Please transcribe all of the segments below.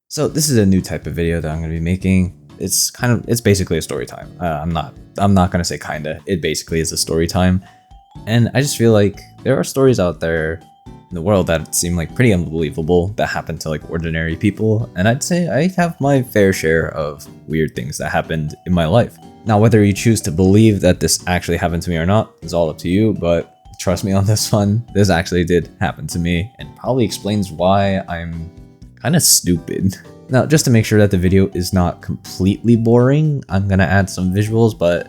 So this is a new type of video that I'm going to be making. It's basically a story time. I'm not going to say kinda. It basically is a story time. And I just feel like there are stories out there in the world that seem like pretty unbelievable that happen to like ordinary people. And I'd say I have my fair share of weird things that happened in my life. Now, whether you choose to believe that this actually happened to me or not is all up to you, but trust me on this one, this actually did happen to me and probably explains why I'm kind of stupid. Now, just to make sure that the video is not completely boring, I'm gonna add some visuals, but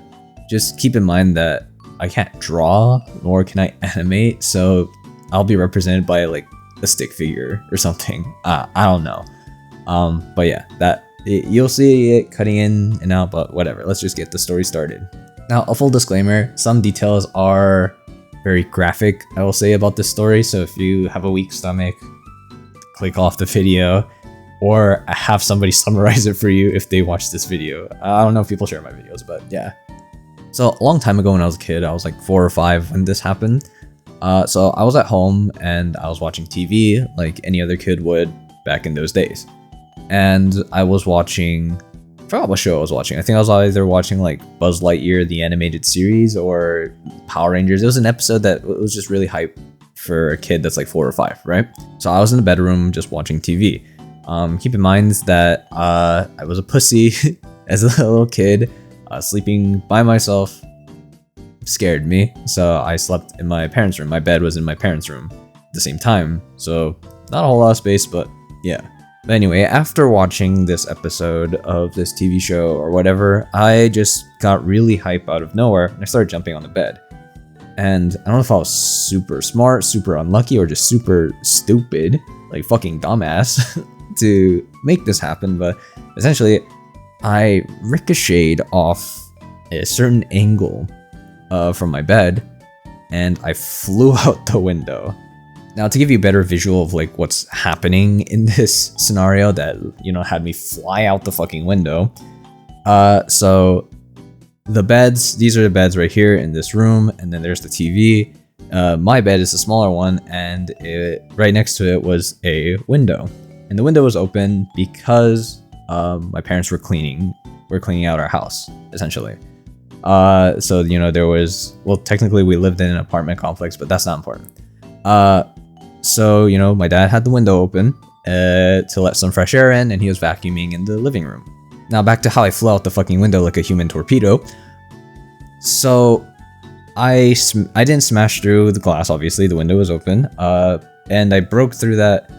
just keep in mind that I can't draw, nor can I animate, so I'll be represented by like a stick figure or something. I don't know. But yeah, you'll see it cutting in and out, but whatever. Let's just get the story started. Now, a full disclaimer, some details are very graphic, I will say, about this story, so if you have a weak stomach, click off the video, or have somebody summarize it for you if they watch this video. I don't know if people share my videos, but yeah. So a long time ago when I was a kid, I was like 4 or 5 when this happened. So I was at home and I was watching TV like any other kid would back in those days. And I was watching, I forgot what show I was watching. I think I was either watching like Buzz Lightyear, the animated series, or Power Rangers. It was an episode that was just really hype for a kid that's like 4 or 5, right? So I was in the bedroom just watching TV. Keep in mind that I was a pussy as a little kid. Sleeping by myself scared me, so I slept in my parents' room. My bed was in my parents' room at the same time, so not a whole lot of space, but yeah. But anyway, after watching this episode of this TV show or whatever, I just got really hype out of nowhere and I started jumping on the bed. And I don't know if I was super smart, super unlucky, or just super stupid, like fucking dumbass, to make this happen, but essentially I ricocheted off a certain angle from my bed and I flew out the window. Now, to give you a better visual of like what's happening in this scenario that, you know, had me fly out the fucking window. So the beds, these are the beds right here in this room, and then there's the TV. My bed is the smaller one, and right next to it was a window. And the window was open because my parents were cleaning out our house, essentially. So, you know, there was, well, technically we lived in an apartment complex, but that's not important. So, you know, my dad had the window open to let some fresh air in, and he was vacuuming in the living room. Now, back to how I flew out the fucking window like a human torpedo. So, I didn't smash through the glass, obviously, the window was open, and I broke through that.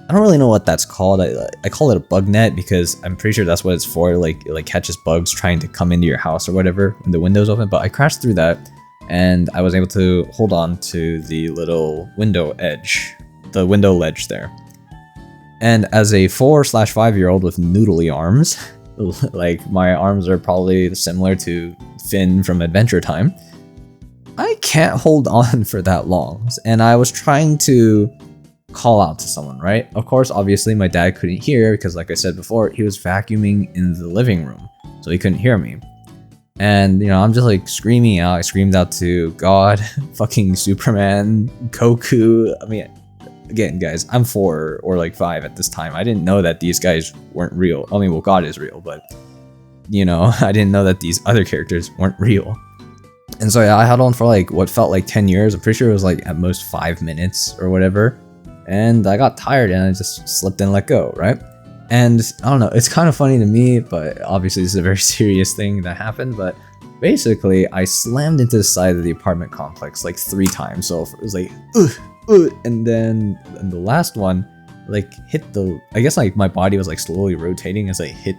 I don't really know what that's called. I call it a bug net because I'm pretty sure that's what it's for. Like, it like catches bugs trying to come into your house or whatever when the window's open. But I crashed through that, and I was able to hold on to the little window edge, the window ledge there. And as a 4/5-year-old with noodly arms, like my arms are probably similar to Finn from Adventure Time, I can't hold on for that long. And I was trying to call out to someone, right? Of course, obviously my dad couldn't hear because, like I said before, he was vacuuming in the living room, so he couldn't hear me. And, you know, I'm just like screaming out. I screamed out to God, fucking Superman, Goku. I mean, again, guys, I'm 4 or like 5 at this time. I didn't know that these guys weren't real. I mean, well, God is real, but, you know, I didn't know that these other characters weren't real. And so yeah, I held on for like what felt like 10 years. I'm pretty sure it was like at most 5 minutes or whatever. And I got tired and I just slipped and let go, right? And I don't know, it's kind of funny to me, but obviously this is a very serious thing that happened. But basically, I slammed into the side of the apartment complex like 3 times. So it was like, and then the last one, like hit the, I guess like my body was like slowly rotating as I hit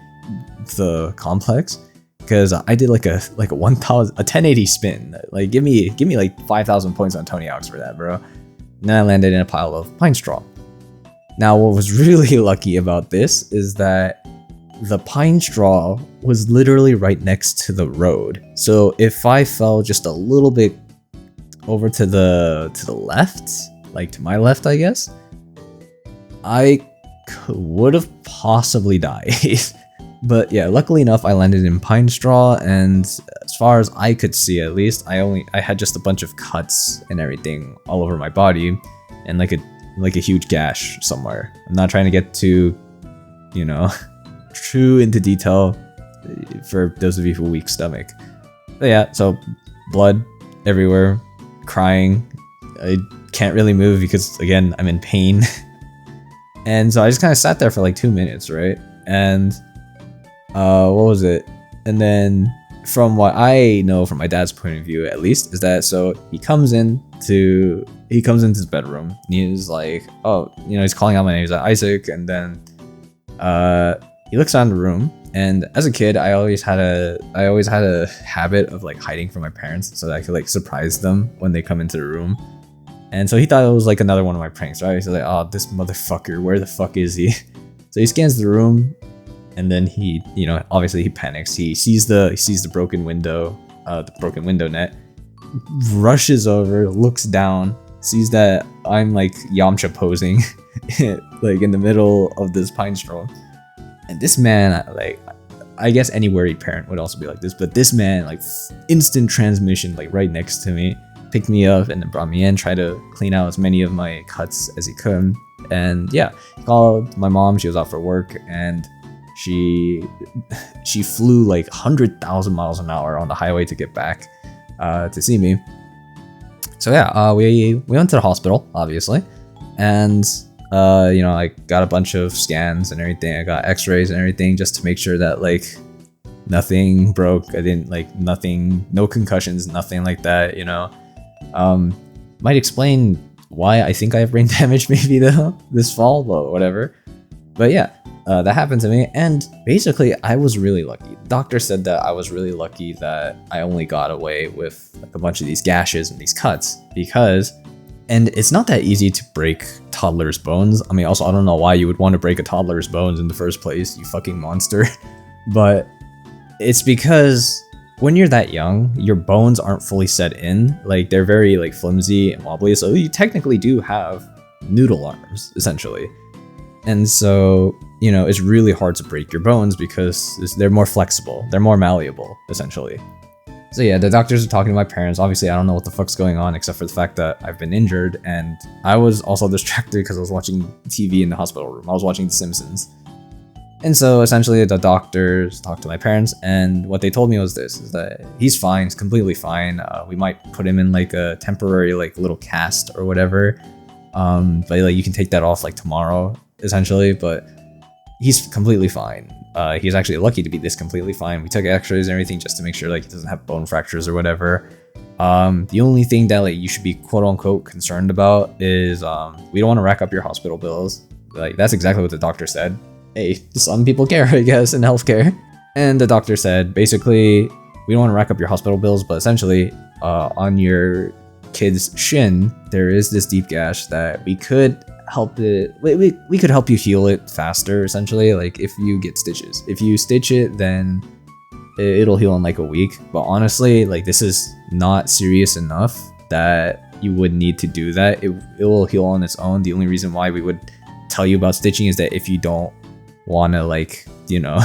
the complex. Because I did like a 1080 spin. Like give me like 5,000 points on Tony Hawk's for that, bro. And then I landed in a pile of pine straw. Now, what was really lucky about this is that the pine straw was literally right next to the road. So if I fell just a little bit over to the left, like to my left, I guess, I would have possibly died. But yeah, luckily enough, I landed in pine straw, and as far as I could see, at least, I had just a bunch of cuts and everything all over my body, and like a huge gash somewhere. I'm not trying to get too you know, too into detail for those of you who have a weak stomach. But yeah, so blood everywhere, crying. I can't really move because, again, I'm in pain. And so I just kind of sat there for like 2 minutes, right? And what was it? And then from what I know from my dad's point of view, at least, is that so he comes into his bedroom and he's like, oh, you know, he's calling out my name, he's like, Isaac, and then he looks around the room. And as a kid, I always had a habit of like hiding from my parents so that I could like surprise them when they come into the room. And so he thought it was like another one of my pranks, right? He's like, oh, this motherfucker, where the fuck is he? So he scans the room, and then he, you know, obviously he panics. He sees the broken window, net, rushes over, looks down, sees that I'm like Yamcha posing, like in the middle of this pine straw. And this man, like, I guess any worried parent would also be like this, but this man, like, instant transmission, like right next to me, picked me up and then brought me in, tried to clean out as many of my cuts as he could. And yeah, he called my mom. She was out for work, and she flew like 100,000 miles an hour on the highway to get back to see me. So yeah, we went to the hospital, obviously, and you know, I got a bunch of scans and everything. I got x-rays and everything just to make sure that like nothing broke. I didn't like nothing, no concussions, nothing like that, you know. Might explain why I think I have brain damage maybe though this fall, but whatever. But yeah, that happened to me, and basically I was really lucky. The doctor said that I was really lucky that I only got away with like a bunch of these gashes and these cuts because, and it's not that easy to break toddlers' bones. I mean, also, I don't know why you would want to break a toddler's bones in the first place, you fucking monster. But it's because when you're that young, your bones aren't fully set in. Like, they're very, like, flimsy and wobbly, so you technically do have noodle arms, essentially. And so, you know, it's really hard to break your bones because they're more flexible. They're more malleable, essentially. So yeah, the doctors are talking to my parents. Obviously, I don't know what the fuck's going on except for the fact that I've been injured, and I was also distracted because I was watching TV in the hospital room. I was watching The Simpsons. And so essentially the doctors talked to my parents, and what they told me was this, is that he's fine, he's completely fine. We might put him in like a temporary like little cast or whatever. But like you can take that off like tomorrow, essentially, but he's completely fine. He's actually lucky to be this completely fine. We took x-rays and everything just to make sure like he doesn't have bone fractures or whatever. The only thing that like you should be quote unquote concerned about is we don't want to rack up your hospital bills. Like that's exactly what the doctor said. Hey, some people care, I guess, in healthcare. And the doctor said basically we don't want to rack up your hospital bills, but essentially on your kid's shin there is this deep gash that we could help it. We could help you heal it faster, essentially. Like if you get stitches, if you stitch it, then it'll heal in like a week. But honestly, like this is not serious enough that you would need to do that. It will heal on its own. The only reason why we would tell you about stitching is that if you don't want to, like, you know,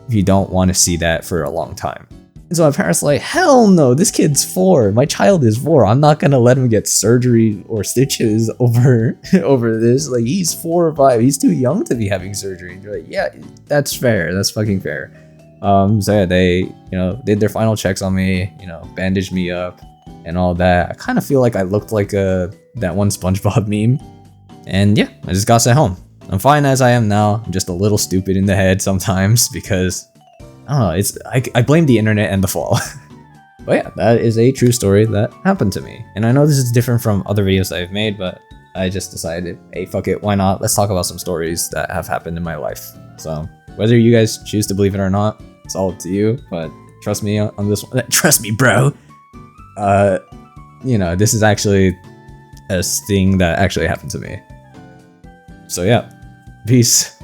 if you don't want to see that for a long time. And so my parents were like, hell no, this kid's 4. My child is 4. I'm not gonna let him get surgery or stitches over this. Like, he's 4 or 5. He's too young to be having surgery. And you're like, yeah, that's fair. That's fucking fair. So yeah, they, you know, did their final checks on me, you know, bandaged me up and all that. I kind of feel like I looked like that one SpongeBob meme. And yeah, I just got sent home. I'm fine as I am now. I'm just a little stupid in the head sometimes because I don't know, I blame the internet and the fall. But yeah, that is a true story that happened to me. And I know this is different from other videos that I've made, but I just decided, hey, fuck it, why not? Let's talk about some stories that have happened in my life. So whether you guys choose to believe it or not, it's all up to you, but trust me on this one. Trust me, bro. You know, this is actually a thing that actually happened to me. So yeah, peace.